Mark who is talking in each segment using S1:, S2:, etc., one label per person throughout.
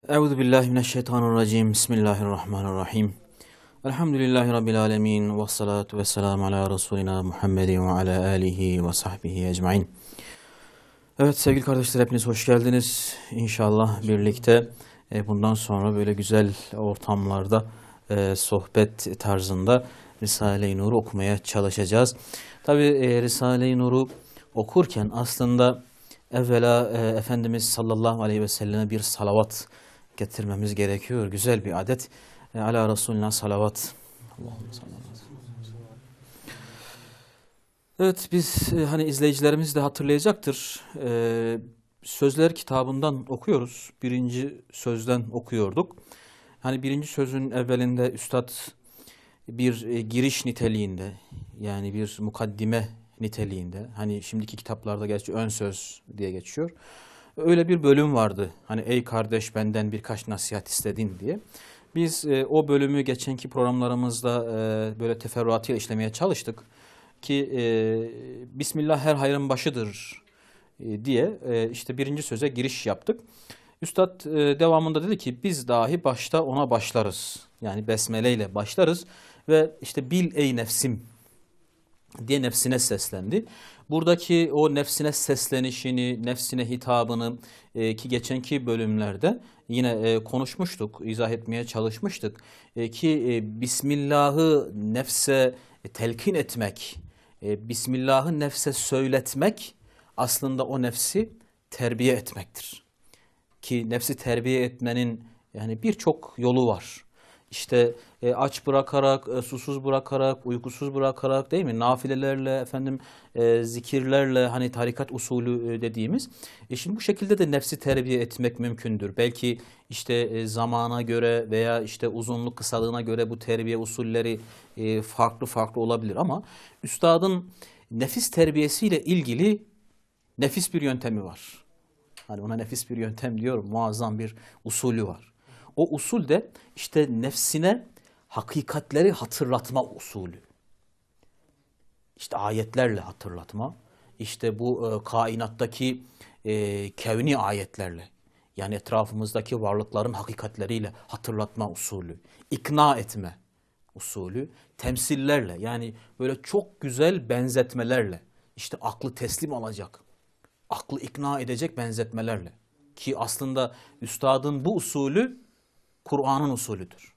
S1: Euzubillahimineşşeytanirracim. Bismillahirrahmanirrahim. Elhamdülillahi Rabbil alemin. Ve salatu ve selamu ala Resulina Muhammedin ve ala alihi ve sahbihi ecmain. Evet sevgili kardeşler, hepiniz hoş geldiniz. İnşallah birlikte bundan sonra böyle güzel ortamlarda sohbet tarzında Risale-i Nur'u okumaya çalışacağız. Tabi Risale-i Nur'u okurken aslında evvela Efendimiz sallallahu aleyhi ve selleme bir salavat getirmemiz gerekiyor. Güzel bir adet. Ala Resulina salavat. Allahümme sallallahu aleyhi ve sellem. Evet, biz hani izleyicilerimiz de hatırlayacaktır. Sözler kitabından okuyoruz. Birinci sözden okuyorduk. Hani birinci sözün evvelinde üstad bir giriş niteliğinde, yani bir mukaddime niteliğinde, hani şimdiki kitaplarda gerçi ön söz diye geçiyor. Öyle bir bölüm vardı. Hani ey kardeş benden birkaç nasihat istedin diye. Biz o bölümü geçenki programlarımızda böyle teferruatıyla işlemeye çalıştık. Ki Bismillah her hayrın başıdır diye işte birinci söze giriş yaptık. Üstad devamında dedi ki biz dahi başta ona başlarız. Yani besmele ile başlarız ve işte bil ey nefsim diye nefsine seslendi. Buradaki o nefsine seslenişini, nefsine hitabını ki geçenki bölümlerde yine konuşmuştuk, izah etmeye çalışmıştık. Ki Bismillah'ı nefse telkin etmek, Bismillah'ı nefse söyletmek aslında o nefsi terbiye etmektir. Ki nefsi terbiye etmenin yani birçok yolu var. İşte aç bırakarak, susuz bırakarak, uykusuz bırakarak, değil mi? Nafilelerle, zikirlerle, hani tarikat usulü dediğimiz. Şimdi bu şekilde de nefsi terbiye etmek mümkündür. Belki işte zamana göre veya işte uzunluk kısalığına göre bu terbiye usulleri farklı farklı olabilir ama üstadın nefis terbiyesiyle ilgili nefis bir yöntemi var. Hani ona nefis bir yöntem diyorum, muazzam bir usulü var. O usul de işte nefsine hakikatleri hatırlatma usulü. İşte ayetlerle hatırlatma, işte bu kainattaki kevni ayetlerle, yani etrafımızdaki varlıkların hakikatleriyle hatırlatma usulü, ikna etme usulü, temsillerle, yani böyle çok güzel benzetmelerle, işte aklı teslim alacak, aklı ikna edecek benzetmelerle. Ki aslında üstadın bu usulü Kur'an'ın usulüdür.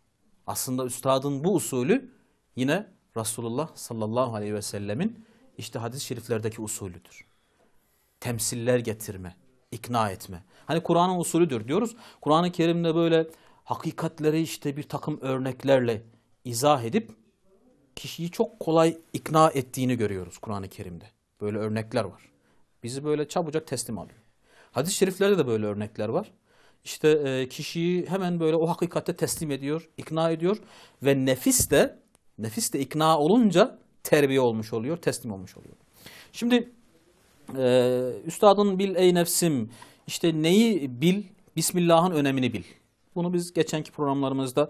S1: Aslında üstadın bu usulü yine Resulullah sallallahu aleyhi ve sellemin işte hadis-i şeriflerdeki usulüdür. Temsiller getirme, ikna etme. Hani Kur'an'ın usulüdür diyoruz. Kur'an-ı Kerim'de böyle hakikatleri işte bir takım örneklerle izah edip kişiyi çok kolay ikna ettiğini görüyoruz Kur'an-ı Kerim'de. Böyle örnekler var. Bizi böyle çabucak teslim alıyor. Hadis-i şeriflerde de böyle örnekler var. İşte kişiyi hemen böyle o hakikate teslim ediyor, ikna ediyor ve nefis de ikna olunca terbiye olmuş oluyor, teslim olmuş oluyor. Şimdi üstadın bil ey nefsim, işte neyi bil? Bismillah'ın önemini bil. Bunu biz geçenki programlarımızda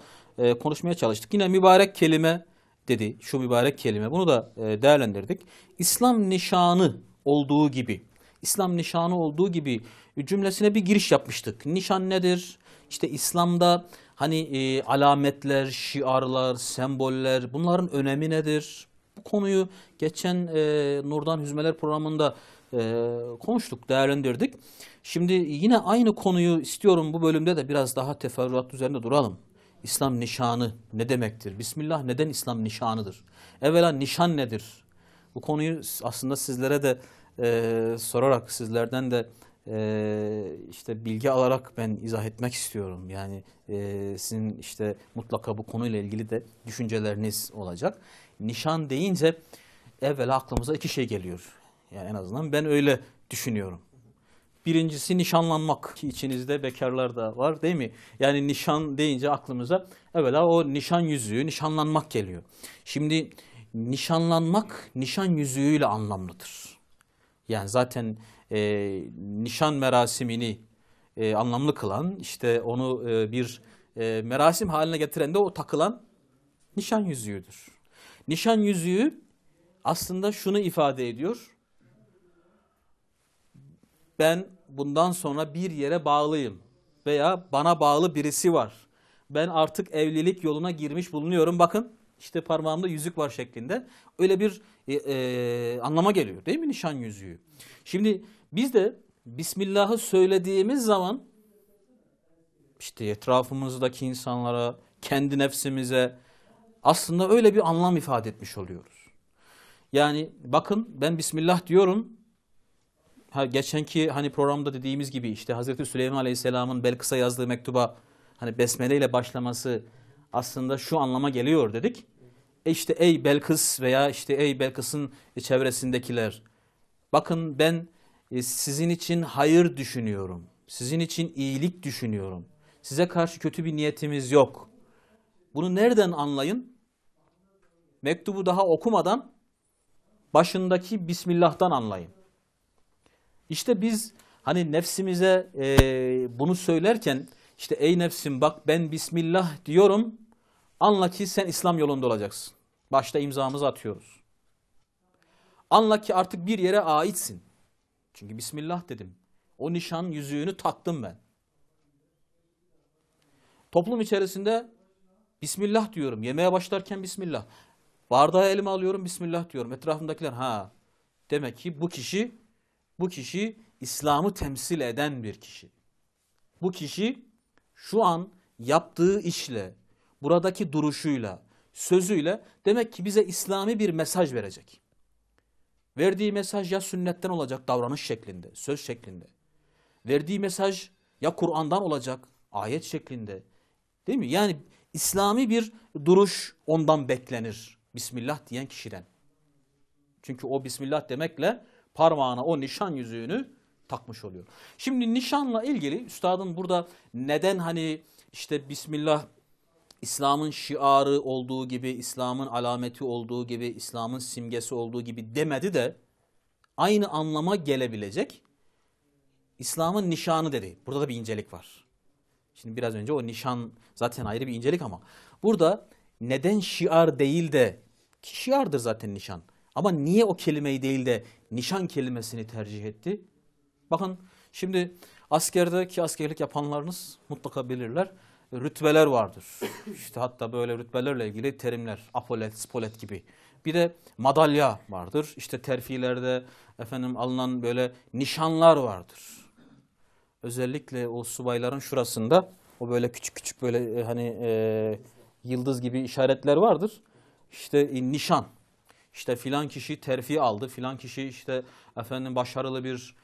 S1: konuşmaya çalıştık. Yine mübarek kelime dedi, şu mübarek kelime. Bunu da değerlendirdik. İslam nişanı olduğu gibi, İslam nişanı olduğu gibi cümlesine bir giriş yapmıştık. Nişan nedir? İşte İslam'da hani alametler, şiarlar, semboller, bunların önemi nedir? Bu konuyu geçen Nurdan Hüzmeler programında konuştuk, değerlendirdik. Şimdi yine aynı konuyu istiyorum bu bölümde de biraz daha teferruat üzerinde duralım. İslam nişanı ne demektir? Bismillah neden İslam nişanıdır? Evvela nişan nedir? Bu konuyu aslında sizlere de sorarak, sizlerden de işte bilgi alarak ben izah etmek istiyorum. Yani sizin işte mutlaka bu konuyla ilgili de düşünceleriniz olacak. Nişan deyince evvela aklımıza iki şey geliyor. Yani en azından ben öyle düşünüyorum. Birincisi nişanlanmak, ki içinizde bekarlar da var değil mi? Yani nişan deyince aklımıza evvela o nişan yüzüğü, nişanlanmak geliyor. Şimdi nişanlanmak nişan yüzüğüyle anlamlıdır. Yani zaten nişan merasimini anlamlı kılan, işte onu bir merasim haline getiren de o takılan nişan yüzüğüdür. Nişan yüzüğü aslında şunu ifade ediyor. Ben bundan sonra bir yere bağlıyım veya bana bağlı birisi var. Ben artık evlilik yoluna girmiş bulunuyorum. Bakın işte parmağımda yüzük var şeklinde. Öyle bir anlama geliyor değil mi nişan yüzüğü? Şimdi biz de Bismillah'ı söylediğimiz zaman işte etrafımızdaki insanlara, kendi nefsimize aslında öyle bir anlam ifade etmiş oluyoruz. Yani bakın ben Bismillah diyorum. Geçenki hani programda dediğimiz gibi işte Hazreti Süleyman Aleyhisselam'ın Belkıs'a yazdığı mektuba hani Besmele ile başlaması aslında şu anlama geliyor dedik. İşte ey Belkıs veya işte ey Belkıs'ın çevresindekiler. Bakın ben sizin için hayır düşünüyorum. Sizin için iyilik düşünüyorum. Size karşı kötü bir niyetimiz yok. Bunu nereden anlayın? Mektubu daha okumadan başındaki Bismillah'tan anlayın. İşte biz hani nefsimize bunu söylerken işte ey nefsim bak ben Bismillah diyorum. Anla ki sen İslam yolunda olacaksın. Başta imzamızı atıyoruz. Anla ki artık bir yere aitsin. Çünkü Bismillah dedim. O nişan yüzüğünü taktım ben. Toplum içerisinde Bismillah diyorum. Yemeğe başlarken Bismillah. Bardağı elime alıyorum Bismillah diyorum. Etrafımdakiler ha demek ki bu kişi İslam'ı temsil eden bir kişi. Bu kişi şu an yaptığı işle, buradaki duruşuyla, sözüyle demek ki bize İslami bir mesaj verecek. Verdiği mesaj ya sünnetten olacak davranış şeklinde, söz şeklinde. Verdiği mesaj ya Kur'an'dan olacak ayet şeklinde. Değil mi? Yani İslami bir duruş ondan beklenir. Bismillah diyen kişiden. Çünkü o Bismillah demekle parmağına o nişan yüzüğünü takmış oluyor. Şimdi nişanla ilgili üstadın burada neden hani işte Bismillah İslam'ın şiarı olduğu gibi, İslam'ın alameti olduğu gibi, İslam'ın simgesi olduğu gibi demedi de aynı anlama gelebilecek İslam'ın nişanı dedi. Burada da bir incelik var. Şimdi biraz önce o nişan zaten ayrı bir incelik ama burada neden şiar değil de şiardır zaten nişan. Ama niye o kelimeyi değil de nişan kelimesini tercih etti? Bakın şimdi askerdeki askerlik yapanlarınız mutlaka bilirler. Rütbeler vardır. İşte hatta böyle rütbelerle ilgili terimler. Apolet, spolet gibi. Bir de madalya vardır. İşte terfilerde alınan böyle nişanlar vardır. Özellikle o subayların şurasında o böyle küçük küçük böyle yıldız gibi işaretler vardır. İşte nişan. İşte filan kişi terfi aldı. Filan kişi işte başarılı bir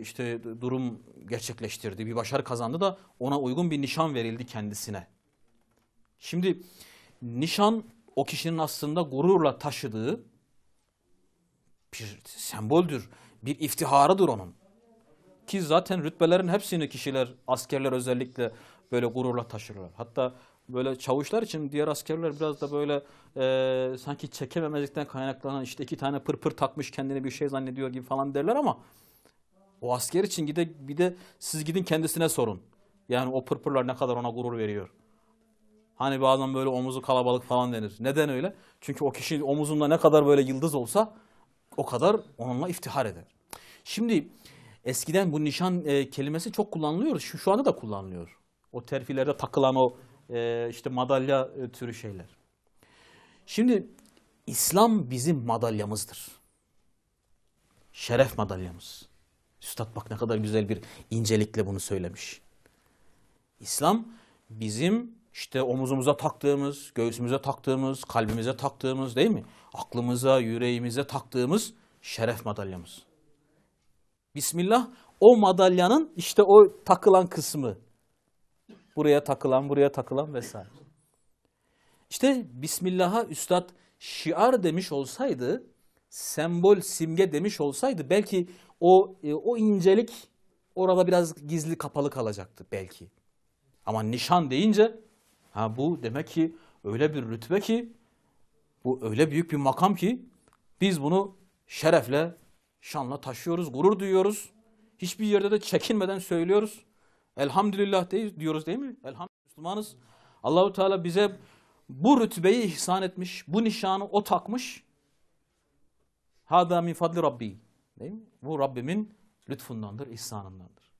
S1: işte durum gerçekleştirdi. Bir başarı kazandı da ona uygun bir nişan verildi kendisine. Şimdi nişan o kişinin aslında gururla taşıdığı bir semboldür. Bir iftiharıdır onun. Ki zaten rütbelerin hepsini kişiler, askerler özellikle böyle gururla taşırlar. Hatta böyle çavuşlar için diğer askerler biraz da böyle sanki çekememezlikten kaynaklanan işte 2 tane pırpır takmış kendini bir şey zannediyor gibi falan derler ama o asker için bir de siz gidin kendisine sorun. Yani o pırpırlar ne kadar ona gurur veriyor. Hani bazen böyle omuzu kalabalık falan denir. Neden öyle? Çünkü o kişi omuzunda ne kadar böyle yıldız olsa o kadar onunla iftihar eder. Şimdi eskiden bu nişan kelimesi çok kullanılıyor. Şu anda da kullanılıyor. O terfilerde takılan o işte madalya türü şeyler. Şimdi İslam bizim madalyamızdır. Şeref madalyamız. Üstad bak ne kadar güzel bir incelikle bunu söylemiş. İslam bizim işte omuzumuza taktığımız, göğsümüze taktığımız, kalbimize taktığımız değil mi? Aklımıza, yüreğimize taktığımız şeref madalyamız. Bismillah o madalyanın işte o takılan kısmı. Buraya takılan vesaire. İşte Bismillah'a üstad şiar demiş olsaydı, sembol, simge demiş olsaydı belki o incelik orada biraz gizli kapalı kalacaktı belki. Ama nişan deyince bu demek ki öyle bir rütbe ki, bu öyle büyük bir makam ki biz bunu şerefle, şanla taşıyoruz, gurur duyuyoruz. Hiçbir yerde de çekinmeden söylüyoruz. Elhamdülillah diyoruz değil mi? Elhamdülillah Müslümanız. Allahu Teala bize bu rütbeyi ihsan etmiş, bu nişanı o takmış. Hâdâ min fadli Rabbi. Değil mi? Bu Rabbimin lütfundandır, ihsanındandır.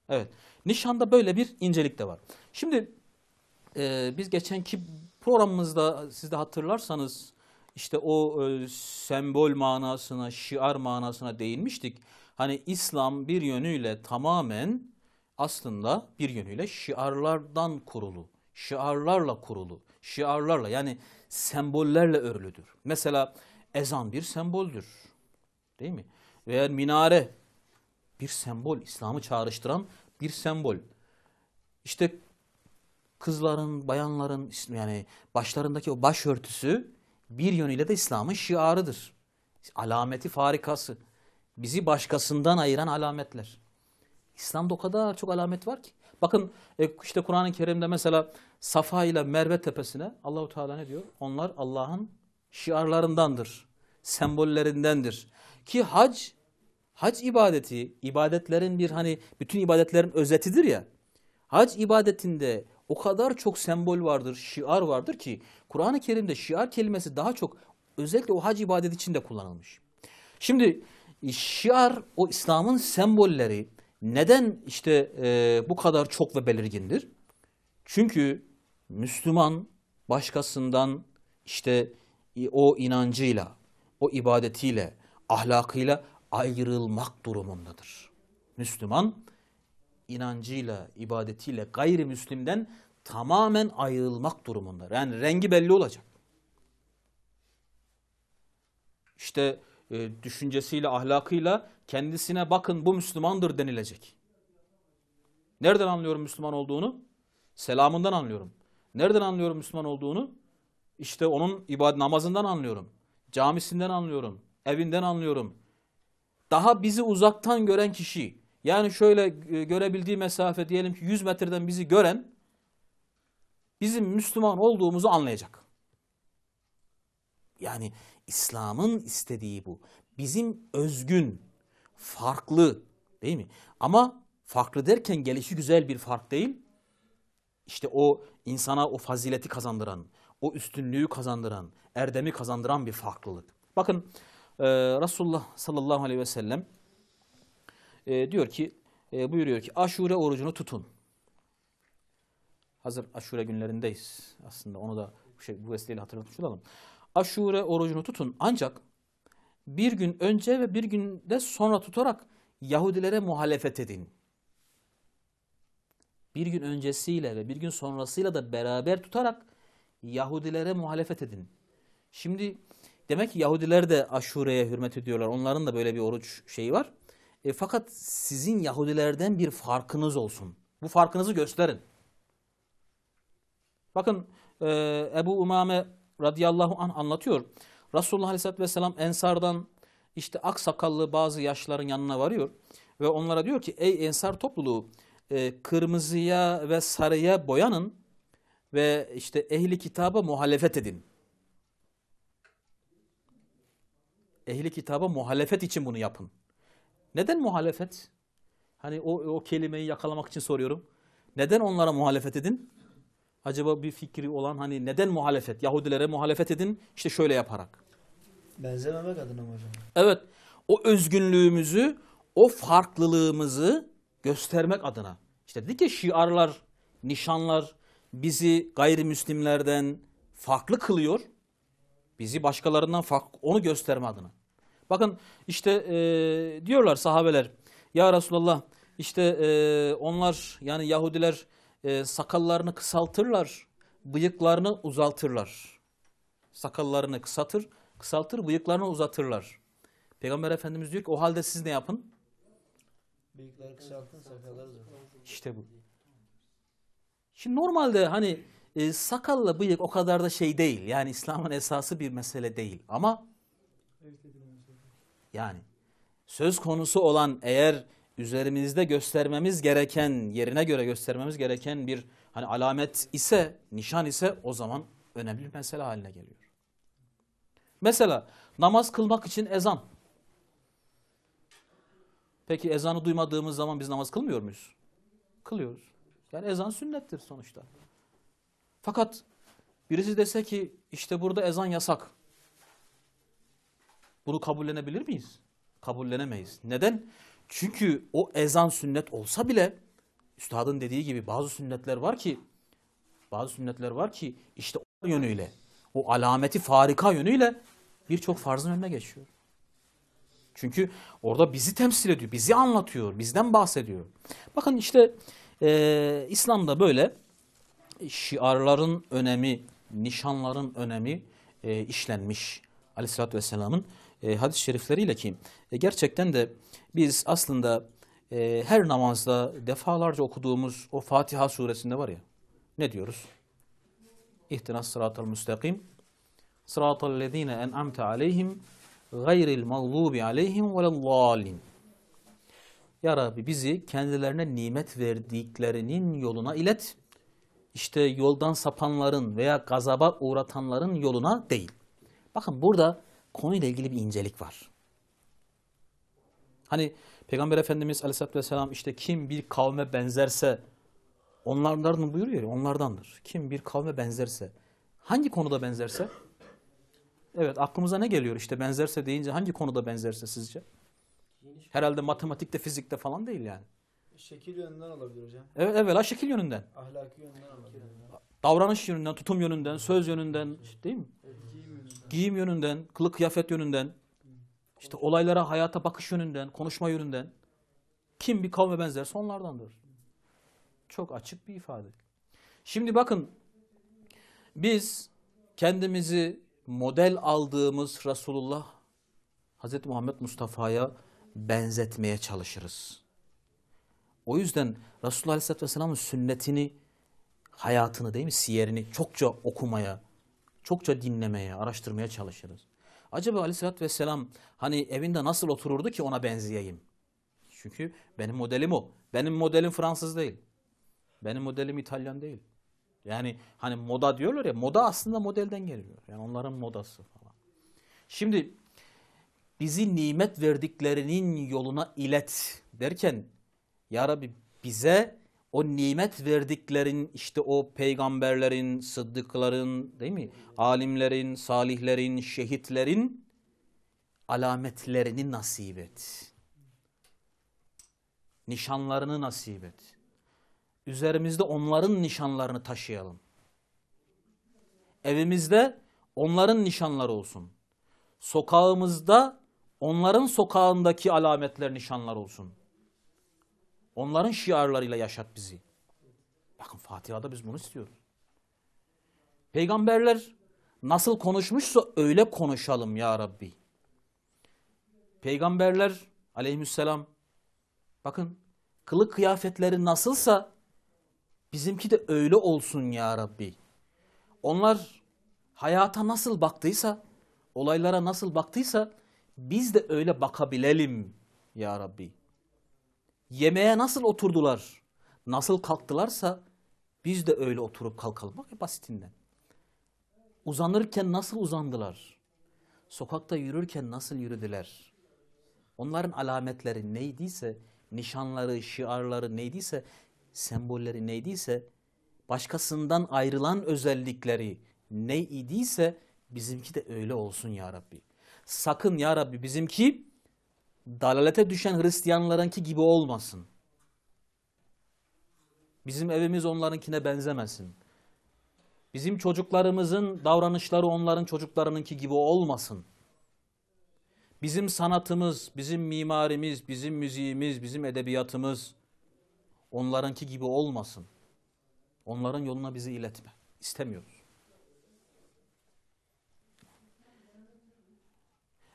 S1: Evet. Nişanda böyle bir incelik de var. Şimdi biz geçenki programımızda siz de hatırlarsanız işte o sembol manasına, şiar manasına değinmiştik. Hani İslam bir yönüyle tamamen aslında bir yönüyle şiarlardan kurulu. Şiarlarla kurulu. Şiarlarla yani sembollerle örülüdür. Mesela ezan bir semboldür. Değil mi? Veya minare bir sembol. İslam'ı çağrıştıran bir sembol. İşte kızların, bayanların yani başlarındaki o başörtüsü bir yönüyle de İslam'ın şiarıdır. Alameti farikası. Bizi başkasından ayıran alametler. İslam'da o kadar çok alamet var ki. Bakın işte Kur'an-ı Kerim'de mesela Safa ile Merve tepesine Allahu Teala ne diyor? Onlar Allah'ın şiarlarındandır, sembollerindendir. Ki hac ibadeti, ibadetlerin bir hani bütün ibadetlerin özetidir ya. Hac ibadetinde o kadar çok sembol vardır, şiar vardır ki Kur'an-ı Kerim'de şiar kelimesi daha çok özellikle o hac ibadeti için de kullanılmış. Şimdi şiar o İslam'ın sembolleri neden işte bu kadar çok ve belirgindir? Çünkü Müslüman başkasından işte o inancıyla, o ibadetiyle, ahlakıyla ayrılmak durumundadır. Müslüman inancıyla, ibadetiyle gayrimüslimden tamamen ayrılmak durumunda. Yani rengi belli olacak. İşte düşüncesiyle, ahlakıyla kendisine bakın bu Müslümandır denilecek. Nereden anlıyorum Müslüman olduğunu? Selamından anlıyorum. Nereden anlıyorum Müslüman olduğunu? İşte onun namazından anlıyorum. Camisinden anlıyorum. Evinden anlıyorum. Daha bizi uzaktan gören kişi, yani şöyle görebildiği mesafe diyelim ki 100 metreden bizi gören bizim Müslüman olduğumuzu anlayacak. Yani İslam'ın istediği bu. Bizim özgün, farklı değil mi? Ama farklı derken gelişi güzel bir fark değil. İşte o insana o fazileti kazandıran, o üstünlüğü kazandıran, erdemi kazandıran bir farklılık. Bakın Resulullah sallallahu aleyhi ve sellem diyor ki, buyuruyor ki Aşure orucunu tutun. Hazır Aşure günlerindeyiz aslında onu da bu vesileyle hatırlatmış olalım. Aşure orucunu tutun ancak bir gün önce ve bir gün de sonra tutarak Yahudilere muhalefet edin. Bir gün öncesiyle ve bir gün sonrasıyla da beraber tutarak Yahudilere muhalefet edin. Şimdi demek ki Yahudiler de Aşure'ye hürmet ediyorlar. Onların da böyle bir oruç şeyi var. Fakat sizin Yahudilerden bir farkınız olsun. Bu farkınızı gösterin. Bakın Ebu Umame radıyallahu anh anlatıyor. Resulullah aleyhisselatü vesselam Ensardan işte aksakallı bazı yaşlıların yanına varıyor. Ve onlara diyor ki ey Ensar topluluğu kırmızıya ve sarıya boyanın ve işte ehli kitaba muhalefet edin. Ehli kitaba muhalefet için bunu yapın. Neden muhalefet? Hani o kelimeyi yakalamak için soruyorum. Neden onlara muhalefet edin? Acaba bir fikri olan hani neden muhalefet? Yahudilere muhalefet edin işte şöyle yaparak.
S2: Benzememek adına mı hocam?
S1: Evet, o özgünlüğümüzü, o farklılığımızı göstermek adına. İşte dedik ki şiarlar, nişanlar bizi gayrimüslimlerden farklı kılıyor. Bizi başkalarından farklı, onu gösterme adına. Bakın işte diyorlar sahabeler, ya Resulallah işte onlar yani Yahudiler sakallarını kısaltırlar, bıyıklarını uzaltırlar. Sakallarını kısaltır, bıyıklarını uzatırlar. Peygamber Efendimiz diyor ki o halde siz ne yapın?
S2: Bıyıkları kısaltın, sakalları da.
S1: İşte bu. Şimdi normalde hani sakalla bıyık o kadar da şey değil. Yani İslam'ın esası bir mesele değil. Ama yani söz konusu olan eğer üzerimizde göstermemiz gereken, yerine göre göstermemiz gereken bir hani alamet ise, nişan ise o zaman önemli bir mesele haline geliyor. Mesela namaz kılmak için ezan. Peki ezanı duymadığımız zaman biz namaz kılmıyor muyuz? Kılıyoruz. Yani ezan sünnettir sonuçta. Fakat birisi dese ki işte burada ezan yasak. Bunu kabullenebilir miyiz? Kabullenemeyiz. Neden? Çünkü o ezan sünnet olsa bile Üstadın dediği gibi bazı sünnetler var ki işte o yönüyle, o alameti farika yönüyle birçok farzın önüne geçiyor. Çünkü orada bizi temsil ediyor, bizi anlatıyor, bizden bahsediyor. Bakın işte İslam'da böyle şiarların önemi, nişanların önemi işlenmiş Aleyhisselatü Vesselam'ın hadis-i şerifleriyle ki gerçekten de biz aslında her namazda defalarca okuduğumuz o Fatiha suresinde var ya, ne diyoruz? İhtinas sıratal müstakim sıratal lezine en'amte aleyhim gayril mağlubi aleyhim velezzalin. Ya Rabbi bizi kendilerine nimet verdiklerinin yoluna ilet. İşte yoldan sapanların veya gazaba uğratanların yoluna değil. Bakın burada konuyla ilgili bir incelik var. Hani Peygamber Efendimiz Aleyhisselatü Vesselam işte kim bir kavme benzerse onlardan mı buyuruyor ya, onlardandır. Kim bir kavme benzerse. Hangi konuda benzerse? Evet, aklımıza ne geliyor işte benzerse deyince hangi konuda benzerse sizce? Herhalde matematikte, fizikte falan değil yani.
S2: Şekil yönünden olabilir hocam.
S1: Evet, evvela şekil yönünden.
S2: Ahlaki yönden olabilir.
S1: Davranış yönünden, tutum yönünden, söz yönünden, değil mi? Giyim yönünden, kılık kıyafet yönünden, işte olaylara, hayata bakış yönünden, konuşma yönünden. Kim bir kavme benzerse onlardandır. Çok açık bir ifade. Şimdi bakın, biz kendimizi model aldığımız Resulullah, Hazreti Muhammed Mustafa'ya benzetmeye çalışırız. O yüzden Resulullah Aleyhisselatü Vesselam'ın sünnetini, hayatını değil mi, siyerini çokça okumaya, çokça dinlemeye, araştırmaya çalışırız. Acaba Aleyhisselatü Vesselam hani evinde nasıl otururdu ki ona benzeyeyim? Çünkü benim modelim o. Benim modelim Fransız değil. Benim modelim İtalyan değil. Yani hani moda diyorlar ya, moda aslında modelden geliyor. Yani onların modası falan. Şimdi bizi nimet verdiklerinin yoluna ilet derken ya Rabbi bize o nimet verdiklerin işte o peygamberlerin, sıddıkların değil mi? Alimlerin, salihlerin, şehitlerin alametlerini nasip et. Nişanlarını nasip et. Üzerimizde onların nişanlarını taşıyalım. Evimizde onların nişanları olsun. Sokağımızda onların sokağındaki alametler, nişanlar olsun. Onların şiarlarıyla yaşat bizi. Bakın Fatiha'da biz bunu istiyoruz. Peygamberler nasıl konuşmuşsa öyle konuşalım ya Rabbi. Peygamberler aleyhisselam bakın kılık kıyafetleri nasılsa bizimki de öyle olsun ya Rabbi. Onlar hayata nasıl baktıysa, olaylara nasıl baktıysa biz de öyle bakabilelim ya Rabbi. Yemeğe nasıl oturdular, nasıl kalktılarsa biz de öyle oturup kalkalım. Bak basitinden. Uzanırken nasıl uzandılar? Sokakta yürürken nasıl yürüdüler? Onların alametleri neydiyse, nişanları, şiarları neydiyse, sembolleri neydiyse, başkasından ayrılan özellikleri ne idiyse bizimki de öyle olsun ya Rabbi. Sakın ya Rabbi bizimki dalalete düşen Hristiyanlarınki gibi olmasın. Bizim evimiz onlarınkine benzemesin. Bizim çocuklarımızın davranışları onların çocuklarınınki gibi olmasın. Bizim sanatımız, bizim mimarimiz, bizim müziğimiz, bizim edebiyatımız onlarınki gibi olmasın. Onların yoluna bizi iletme. İstemiyoruz.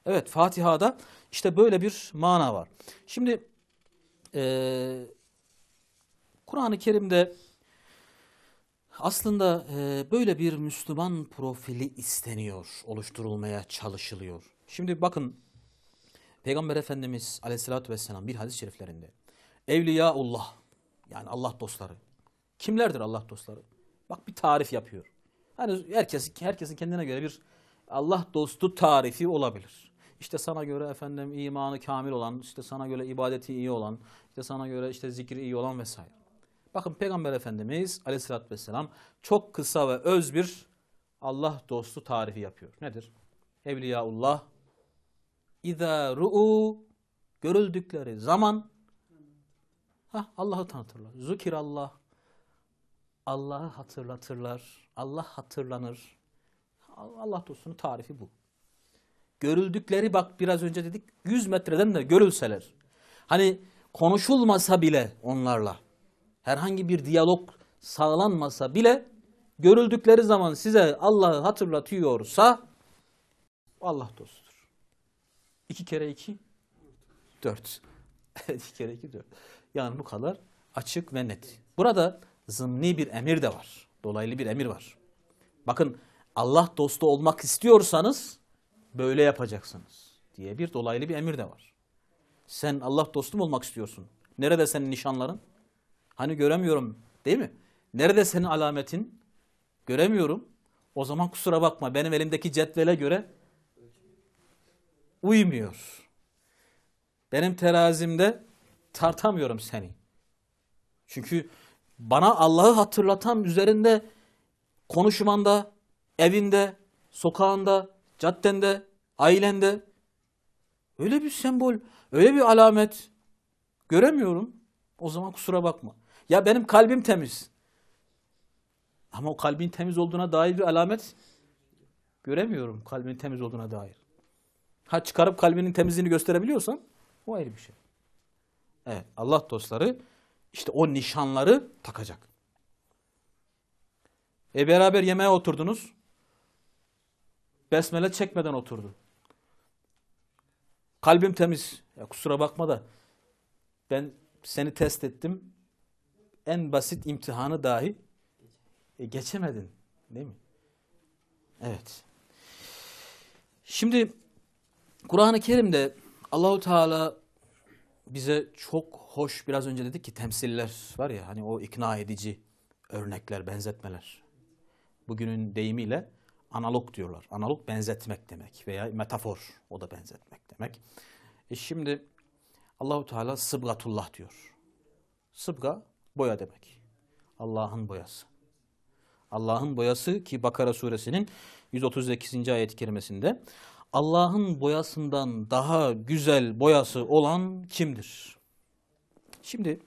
S1: Evet, Fatiha'da işte böyle bir mana var. Şimdi Kur'an-ı Kerim'de aslında böyle bir Müslüman profili isteniyor, oluşturulmaya çalışılıyor. Şimdi bakın Peygamber Efendimiz Aleyhisselatü Vesselam bir hadis-i şeriflerinde Evliyaullah yani Allah dostları. Kimlerdir Allah dostları? Bak bir tarif yapıyor. Hani herkesin kendine göre bir Allah dostu tarifi olabilir. İşte sana göre efendim imanı kamil olan, işte sana göre ibadeti iyi olan, işte sana göre işte zikri iyi olan vesaire. Bakın Peygamber Efendimiz Aleyhisselatü Vesselam çok kısa ve öz bir Allah dostu tarifi yapıyor. Nedir? Evliyaullah İzâ ru'u görüldükleri zaman Allah'ı tanıtırlar. Zükirallah. Allah'ı hatırlatırlar. Allah hatırlanır. Allah dostunun tarifi bu. Görüldükleri, bak biraz önce dedik, 100 metreden de görülseler. Hani konuşulmasa bile onlarla, herhangi bir diyalog sağlanmasa bile görüldükleri zaman size Allah'ı hatırlatıyorsa Allah dostudur. 2 kere 2 4. 2 kere 2 4. Yani bu kadar açık ve net. Burada zımni bir emir de var. Dolaylı bir emir var. Bakın, Allah dostu olmak istiyorsanız böyle yapacaksınız diye bir dolaylı bir emir de var. Sen Allah dostu mu olmak istiyorsun? Nerede senin nişanların? Hani göremiyorum, değil mi? Nerede senin alametin? Göremiyorum. O zaman kusura bakma, benim elimdeki cetvele göre uymuyor. Benim terazimde tartamıyorum seni. Çünkü bana Allah'ı hatırlatan üzerinde konuşmanda, evinde, sokağında, caddende, ailende öyle bir sembol, öyle bir alamet göremiyorum. O zaman kusura bakma. Ya benim kalbim temiz. Ama o kalbin temiz olduğuna dair bir alamet göremiyorum, kalbin temiz olduğuna dair. Çıkarıp kalbinin temizliğini gösterebiliyorsan o ayrı bir şey. Evet, Allah dostları işte o nişanları takacak. Beraber yemeğe oturdunuz. Besmele çekmeden oturdu. Kalbim temiz. Ya kusura bakma da ben seni test ettim. En basit imtihanı dahi geçemedin. Değil mi? Evet. Şimdi Kur'an-ı Kerim'de Allahu Teala bize çok hoş, biraz önce dedik ki temsiller var ya, hani o ikna edici örnekler, benzetmeler. Bugünün deyimiyle analog diyorlar. Analog benzetmek demek veya metafor, o da benzetmek demek. Şimdi Allahu Teala sıbgatullah diyor. Sıbga boya demek. Allah'ın boyası. Allah'ın boyası ki Bakara suresinin 138. ayet-i kerimesinde Allah'ın boyasından daha güzel boyası olan kimdir? Şimdi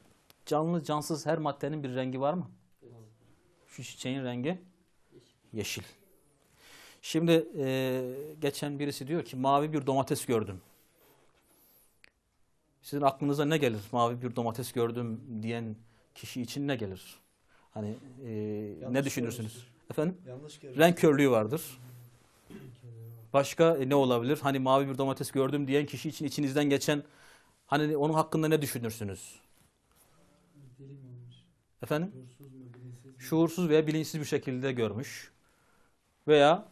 S1: canlı cansız her maddenin bir rengi var mı? Şu çiçeğin rengi yeşil. Şimdi geçen birisi diyor ki mavi bir domates gördüm. Sizin aklınıza ne gelir? Mavi bir domates gördüm diyen kişi için ne gelir? Hani ne düşünürsünüz?
S2: Görmüştür.
S1: Efendim?
S2: Yanlış görmüş.
S1: Renk körlüğü vardır. Başka ne olabilir? Hani mavi bir domates gördüm diyen kişi için içinizden geçen, hani onun hakkında ne düşünürsünüz? Efendim? Şuursuz veya bilinçsiz bir şekilde görmüş. Veya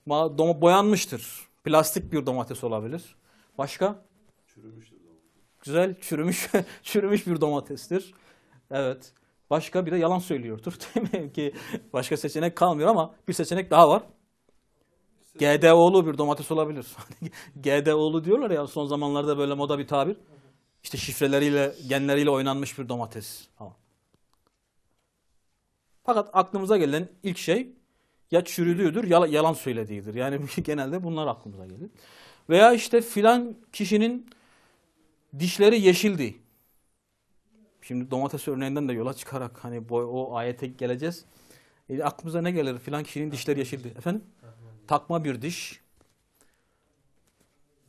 S1: boyanmıştır. Plastik bir domates olabilir. Başka?
S3: Çürümüştür domates.
S1: Güzel, çürümüş bir domatestir. Evet. Başka bir de yalan söylüyordur. Demek ki başka seçenek kalmıyor ama bir seçenek daha var. GDO'lu bir domates olabilir. GDO'lu diyorlar ya son zamanlarda, böyle moda bir tabir. İşte şifreleriyle, genleriyle oynanmış bir domates. Tamam. Fakat aklımıza gelen ilk şey ya çürüdüğüdür ya yalan söylediğidir. Yani genelde bunlar aklımıza gelir. Veya işte filan kişinin dişleri yeşildi. Şimdi domates örneğinden de yola çıkarak hani o ayete geleceğiz. Aklımıza ne gelir? Filan kişinin dişleri yeşildi. Efendim? Takma bir diş.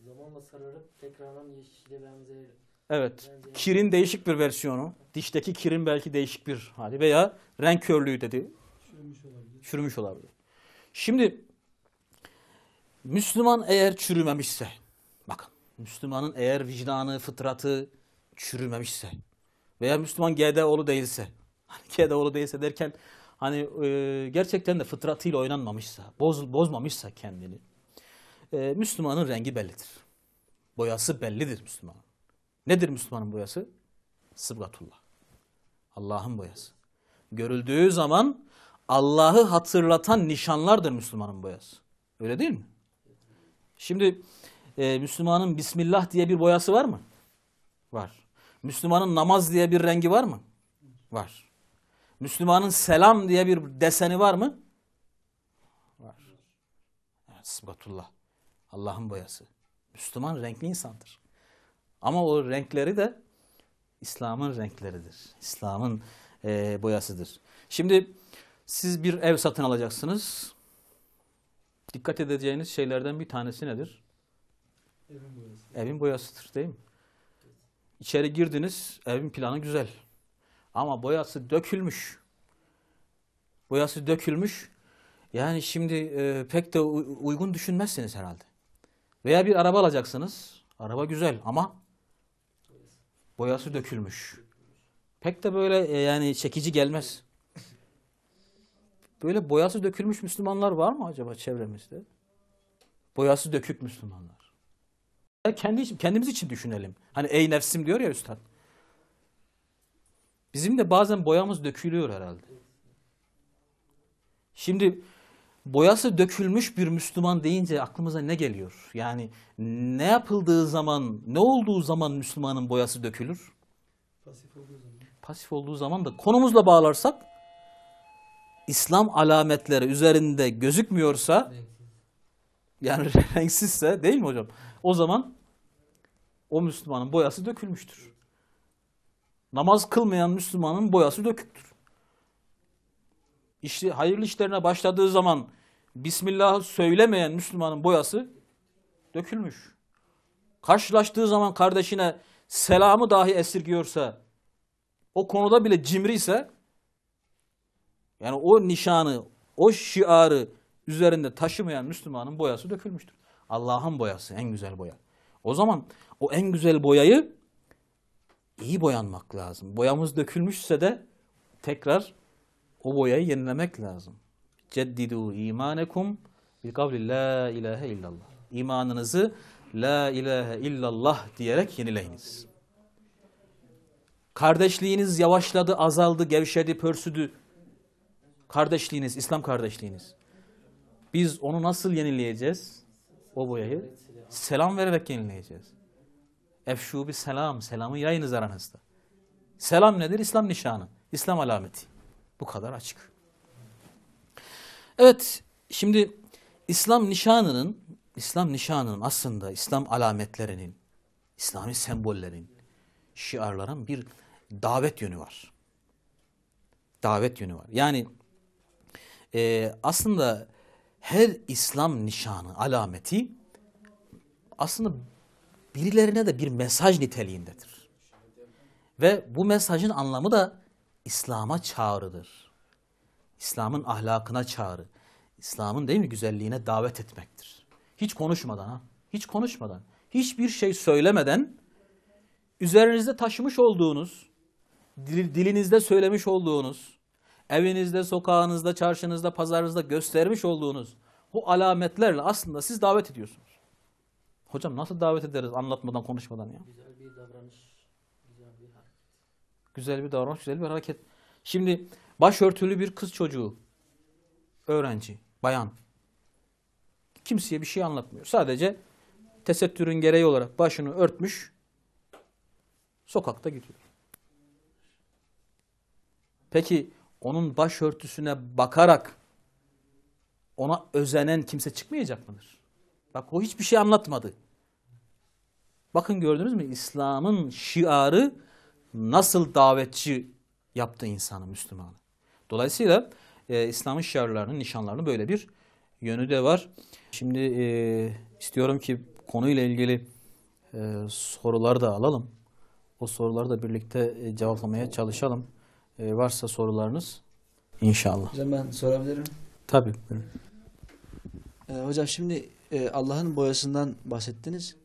S4: Zamanla sararıp tekrardan yeşile benzer.
S1: Evet. Kirin değişik bir versiyonu. Dişteki kirin belki değişik bir hali. Veya renk körlüğü dedi. Çürümüş olabilir. Şimdi Müslüman eğer çürümemişse, bakın Müslümanın eğer vicdanı, fıtratı çürümemişse veya Müslüman GDO'lu değilse, hani GDO'lu değilse derken hani gerçekten de fıtratıyla oynanmamışsa, bozmamışsa kendini, Müslümanın rengi bellidir. Boyası bellidir Müslümanın. Nedir Müslümanın boyası? Sıbgatullah. Allah'ın boyası. Görüldüğü zaman Allah'ı hatırlatan nişanlardır Müslümanın boyası. Öyle değil mi? Şimdi Müslümanın Bismillah diye bir boyası var mı? Var. Müslümanın namaz diye bir rengi var mı? Var. Müslümanın selam diye bir deseni var mı? Var. Evet, sıbgatullah. Allah'ın boyası. Müslüman renkli insandır. Ama o renkleri de İslam'ın renkleridir. İslam'ın boyasıdır. Şimdi siz bir ev satın alacaksınız. Dikkat edeceğiniz şeylerden bir tanesi nedir?
S2: Evin boyası.
S1: Evin boyasıdır, değil mi? İçeri girdiniz, evin planı güzel. Ama boyası dökülmüş. Boyası dökülmüş. Yani şimdi pek de uygun düşünmezsiniz herhalde. Veya bir araba alacaksınız. Araba güzel ama boyası dökülmüş. Pek de böyle yani çekici gelmez. Böyle boyası dökülmüş Müslümanlar var mı acaba çevremizde? Boyası dökük Müslümanlar. Kendimiz için düşünelim. Hani ey nefsim diyor ya üstad. Bizim de bazen boyamız dökülüyor herhalde. Şimdi boyası dökülmüş bir Müslüman deyince aklımıza ne geliyor? Yani ne yapıldığı zaman, ne olduğu zaman Müslümanın boyası dökülür?
S2: Pasif olduğu zaman.
S1: Pasif olduğu zaman da konumuzla bağlarsak İslam alametleri üzerinde gözükmüyorsa, yani renksizse, değil mi hocam? O zaman o Müslümanın boyası dökülmüştür. Namaz kılmayan Müslümanın boyası döküktür. İşte hayırlı işlerine başladığı zaman Bismillah'ı söylemeyen Müslümanın boyası dökülmüş. Karşılaştığı zaman kardeşine selamı dahi esirgiyorsa, o konuda bile cimri ise, yani o nişanı, o şiarı üzerinde taşımayan Müslümanın boyası dökülmüştür. Allah'ın boyası en güzel boya. O zaman o en güzel boyayı iyi boyanmak lazım. Boyamız dökülmüşse de tekrar o boyayı yenilemek lazım. Ceddidu imanekum bil kavli la ilahe illallah. İmanınızı la ilahe illallah diyerek yenileyiniz. Kardeşliğiniz yavaşladı, azaldı, gevşedi, pörsüdü. Kardeşliğiniz, İslam kardeşliğiniz. Biz onu nasıl yenileyeceğiz? O boyayı selam vererek yenileyeceğiz. Efşu bir selam, selamı yayınız aranızda. Selam nedir? İslam nişanı, İslam alameti. Bu kadar açık. Evet, şimdi İslam nişanının aslında İslam alametlerinin, İslami sembollerin, şiarların bir davet yönü var. Davet yönü var. Yani aslında her İslam nişanı, alameti aslında birilerine de bir mesaj niteliğindedir. Ve bu mesajın anlamı da İslam'a çağrıdır. İslam'ın ahlakına çağrı. İslam'ın değil mi güzelliğine davet etmektir. Hiç konuşmadan, hiç konuşmadan, hiçbir şey söylemeden üzerinizde taşımış olduğunuz, dilinizde söylemiş olduğunuz, evinizde, sokağınızda, çarşınızda, pazarınızda göstermiş olduğunuz bu alametlerle aslında siz davet ediyorsunuz. Hocam nasıl davet ederiz anlatmadan, konuşmadan ya?
S4: Güzel bir davranış, güzel bir hareket.
S1: Güzel bir davranış, güzel bir hareket. Şimdi başörtülü bir kız çocuğu, öğrenci, bayan, kimseye bir şey anlatmıyor. Sadece tesettürün gereği olarak başını örtmüş, sokakta gidiyor. Peki onun başörtüsüne bakarak ona özenen kimse çıkmayacak mıdır? Bak o hiçbir şey anlatmadı. Bakın gördünüz mü? İslam'ın şiarı nasıl davetçi yaptı insanı, Müslümanı. Dolayısıyla İslam'ın şiarlarının, nişanlarının böyle bir yönü de var. Şimdi istiyorum ki konuyla ilgili soruları da alalım. O soruları da birlikte cevaplamaya çalışalım. Varsa sorularınız inşallah.
S2: Hocam ben sorabilirim.
S1: Tabii.
S2: Hocam şimdi Allah'ın boyasından bahsettiniz.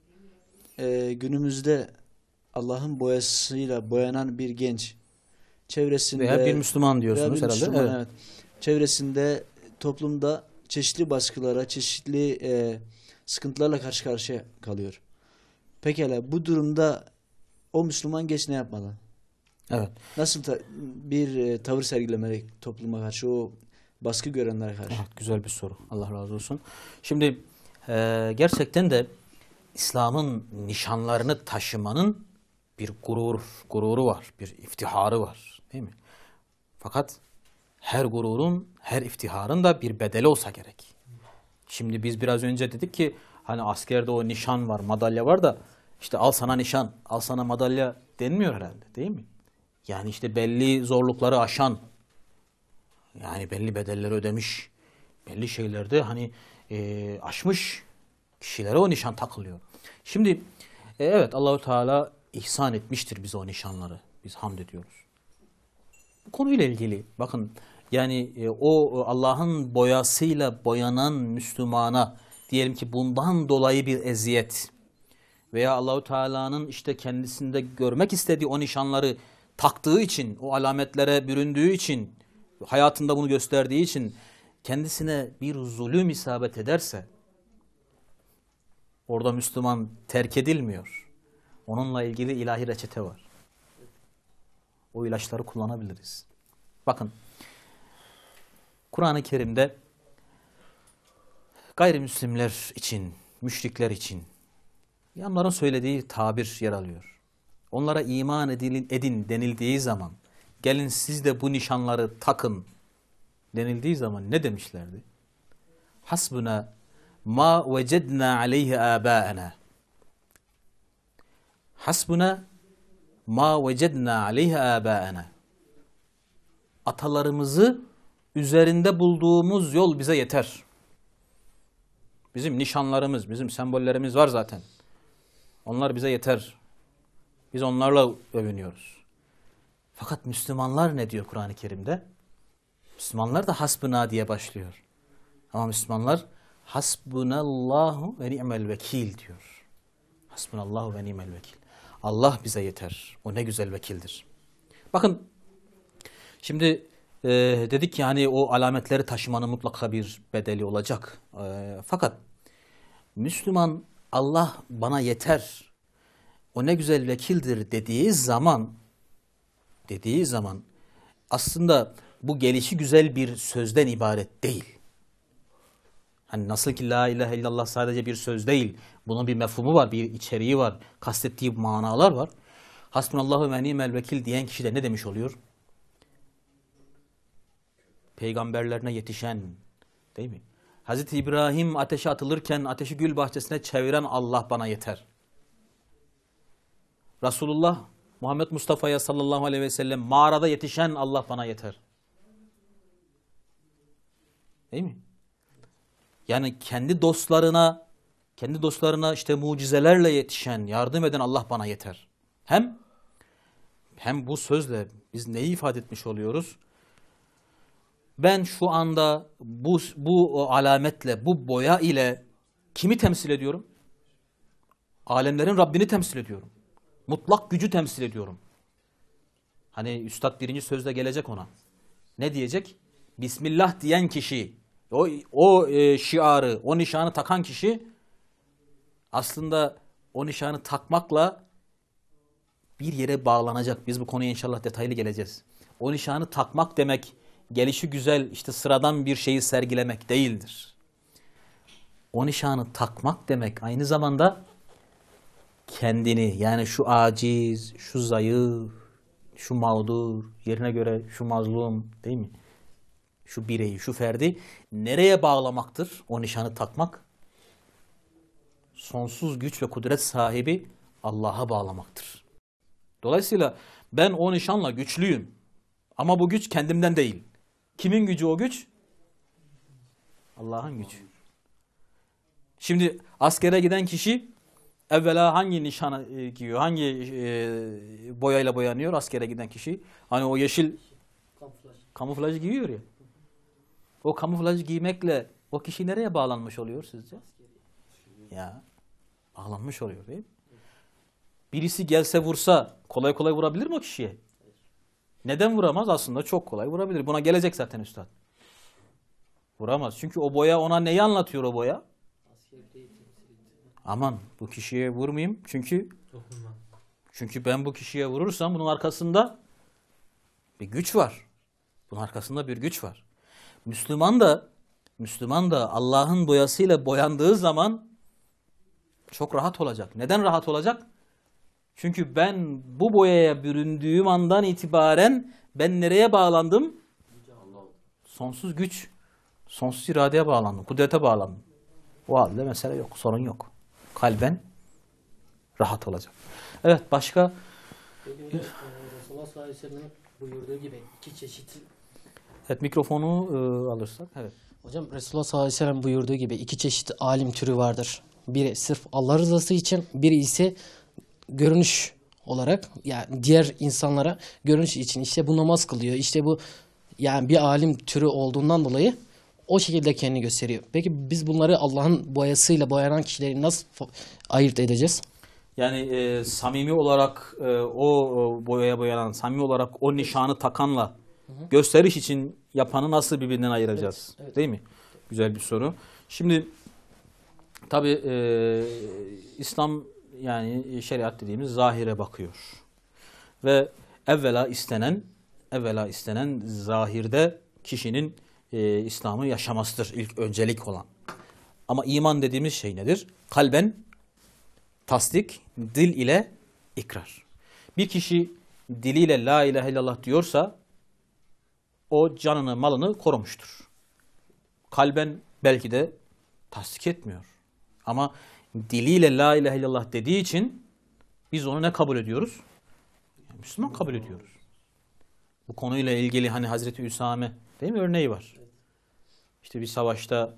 S2: Günümüzde Allah'ın boyasıyla boyanan bir genç çevresinde
S1: Veya bir Müslüman diyorsunuz
S2: veya bir
S1: herhalde.
S2: Müslüman,
S1: Evet.
S2: evet. Çevresinde, toplumda çeşitli baskılara, çeşitli sıkıntılarla karşı karşıya kalıyor. Pekala bu durumda o Müslüman genç ne yapmalı?
S1: Evet.
S2: Nasıl bir tavır sergilemeli topluma karşı, o baskı görenlere karşı?
S1: Evet, güzel bir soru. Allah razı olsun. Şimdi gerçekten de İslam'ın nişanlarını taşımanın bir gururu var, bir iftiharı var, değil mi? Fakat her gururun, her iftiharın da bir bedeli olsa gerek. Şimdi biz biraz önce dedik ki hani askerde o nişan var, madalya var da işte al sana nişan, al sana madalya denmiyor herhalde, değil mi? Yani işte belli zorlukları aşan, yani belli bedelleri ödemiş, belli şeylerde hani aşmış kişilere o nişan takılıyor. Şimdi evet, Allahu Teala ihsan etmiştir bize o nişanları. Biz hamd ediyoruz. Bu konuyla ilgili bakın, yani o Allah'ın boyasıyla boyanan Müslümana diyelim ki bundan dolayı bir eziyet veya Allahu Teala'nın işte kendisinde görmek istediği o nişanları taktığı için, o alametlere büründüğü için, hayatında bunu gösterdiği için kendisine bir zulüm isabet ederse orada Müslüman terk edilmiyor. Onunla ilgili ilahi reçete var. O ilaçları kullanabiliriz. Bakın, Kur'an-ı Kerim'de gayrimüslimler için, müşrikler için onların söylediği tabir yer alıyor. Onlara iman edin denildiği zaman, gelin siz de bu nişanları takın denildiği zaman ne demişlerdi? Hasbuna ma vecedna aleyhi âbâena. Hasbuna ma vecedna aleyhi âbâena. Atalarımızı üzerinde bulduğumuz yol bize yeter. Bizim nişanlarımız, bizim sembollerimiz var zaten. Onlar bize yeter. Biz onlarla övünüyoruz. Fakat Müslümanlar ne diyor Kur'an-ı Kerim'de? Müslümanlar da hasbuna diye başlıyor. Ama Müslümanlar hasbunallahu ve ni'mel vekil diyor. Hasbunallahu ve ni'mel vekil. Allah bize yeter. O ne güzel vekildir. Bakın, şimdi dedik ki hani o alametleri taşımanın mutlaka bir bedeli olacak. Fakat Müslüman Allah bana yeter, o ne güzel vekildir dediği zaman aslında bu gelişi güzel bir sözden ibaret değil. Hani nasıl ki la ilahe illallah sadece bir söz değil, bunun bir mefhumu var, bir içeriği var, kastettiği manalar var. Hasbunallahu ve ni'mel vekil diyen kişi de ne demiş oluyor? Peygamberlerine yetişen, değil mi? Hazreti İbrahim ateşe atılırken ateşi gül bahçesine çeviren Allah bana yeter. Resulullah Muhammed Mustafa'ya sallallahu aleyhi ve sellem mağarada yetişen Allah bana yeter. Değil mi? Yani kendi dostlarına işte mucizelerle yetişen, yardım eden Allah bana yeter. Hem bu sözle biz neyi ifade etmiş oluyoruz? Ben şu anda bu alametle, bu boya ile kimi temsil ediyorum? Alemlerin Rabbini temsil ediyorum. Mutlak gücü temsil ediyorum. Hani Üstad birinci sözde gelecek ona. Ne diyecek? Bismillah diyen kişi, o şiarı, o nişanı takan kişi aslında o nişanı takmakla bir yere bağlanacak. Biz bu konuya inşallah detaylı geleceğiz. O nişanı takmak demek gelişi güzel, işte sıradan bir şeyi sergilemek değildir. O nişanı takmak demek aynı zamanda kendini, yani şu aciz, şu zayıf, şu mağdur, yerine göre şu mazlum, değil mi? Şu bireyi, şu ferdi nereye bağlamaktır o nişanı takmak? Sonsuz güç ve kudret sahibi Allah'a bağlamaktır. Dolayısıyla ben o nişanla güçlüyüm. Ama bu güç kendimden değil. Kimin gücü o güç? Allah'ın gücü. Şimdi askere giden kişi evvela hangi nişanı giyiyor? Hangi boyayla boyanıyor askere giden kişi? Hani o yeşil kamuflaj giyiyor ya. O kamuflaj giymekle o kişi nereye bağlanmış oluyor sizce? Ya bağlanmış oluyor değil mi? Birisi gelse vursa kolay kolay vurabilir mi o kişiye? Neden vuramaz? Aslında çok kolay vurabilir. Buna gelecek zaten üstad. Vuramaz. Çünkü o boya ona neyi anlatıyor o boya? Aman bu kişiye vurmayayım. Çünkü ben bu kişiye vurursam bunun arkasında bir güç var. Bunun arkasında bir güç var. Müslüman da Allah'ın boyasıyla boyandığı zaman çok rahat olacak. Neden rahat olacak? Çünkü ben bu boyaya büründüğüm andan itibaren ben nereye bağlandım? Sonsuz güç, sonsuz iradeye bağlandım, kudrete bağlandım. O halde mesele yok, sorun yok. Kalben rahat olacak. Evet, başka
S4: Peki hocam Resulullah sallallahu aleyhi ve sellem'in buyurduğu gibi iki çeşit.
S1: Evet, mikrofonu alırsak. Evet.
S4: Hocam Resulullah sallallahu aleyhi ve sellem buyurduğu gibi iki çeşit alim türü vardır. Biri sırf Allah rızası için, biri ise görünüş olarak, yani diğer insanlara görünüş için, işte bu namaz kılıyor, işte bu, yani bir alim türü olduğundan dolayı o şekilde kendini gösteriyor. Peki biz bunları Allah'ın boyasıyla boyanan kişileri nasıl ayırt edeceğiz?
S1: Yani samimi olarak o boyaya boyanan, samimi olarak o nişanı takanla gösteriş için yapanı nasıl birbirinden ayıracağız?
S4: Evet, evet.
S1: Değil mi? Güzel bir soru. Şimdi tabii İslam, yani şeriat dediğimiz zahire bakıyor. Ve evvela istenen zahirde kişinin İslam'ı yaşamasıdır ilk öncelik olan. Ama iman dediğimiz şey nedir? Kalben tasdik, dil ile ikrar. Bir kişi diliyle la ilahe illallah diyorsa o canını, malını korumuştur. Kalben belki de tasdik etmiyor. Ama diliyle la ilahe illallah dediği için biz onu ne kabul ediyoruz? Müslüman kabul ediyoruz. Bu konuyla ilgili hani Hazreti Üsame, değil mi, örneği var. İşte bir savaşta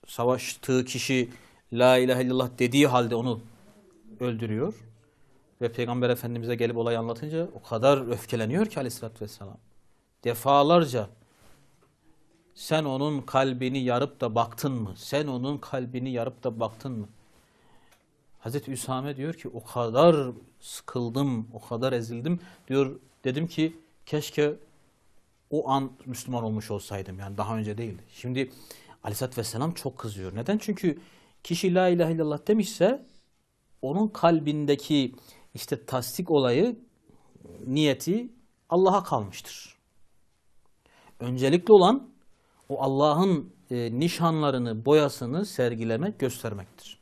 S1: savaştığı kişi la ilahe illallah dediği halde onu öldürüyor. Ve Peygamber Efendimiz'e gelip olayı anlatınca o kadar öfkeleniyor ki aleyhissalatü vesselam. Defalarca sen onun kalbini yarıp da baktın mı? Sen onun kalbini yarıp da baktın mı? Hazreti Üsame diyor ki o kadar sıkıldım, o kadar ezildim diyor. Dedim ki keşke o an Müslüman olmuş olsaydım, yani daha önce değildi. Şimdi aleyhissalatü vesselam çok kızıyor. Neden? Çünkü kişi la ilahe illallah demişse onun kalbindeki işte tasdik olayı, niyeti Allah'a kalmıştır. Öncelikli olan o Allah'ın nişanlarını, boyasını sergilemek, göstermektir.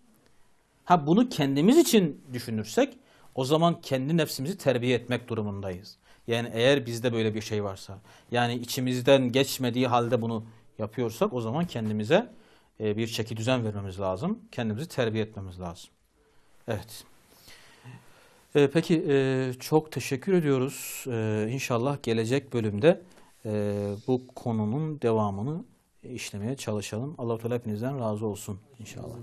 S1: Ha, bunu kendimiz için düşünürsek o zaman kendi nefsimizi terbiye etmek durumundayız. Yani eğer bizde böyle bir şey varsa, yani içimizden geçmediği halde bunu yapıyorsak o zaman kendimize bir çeki düzen vermemiz lazım. Kendimizi terbiye etmemiz lazım. Evet. Peki çok teşekkür ediyoruz. İnşallah gelecek bölümde bu konunun devamını işlemeye çalışalım. Allah-u Teala hepinizden razı olsun inşallah.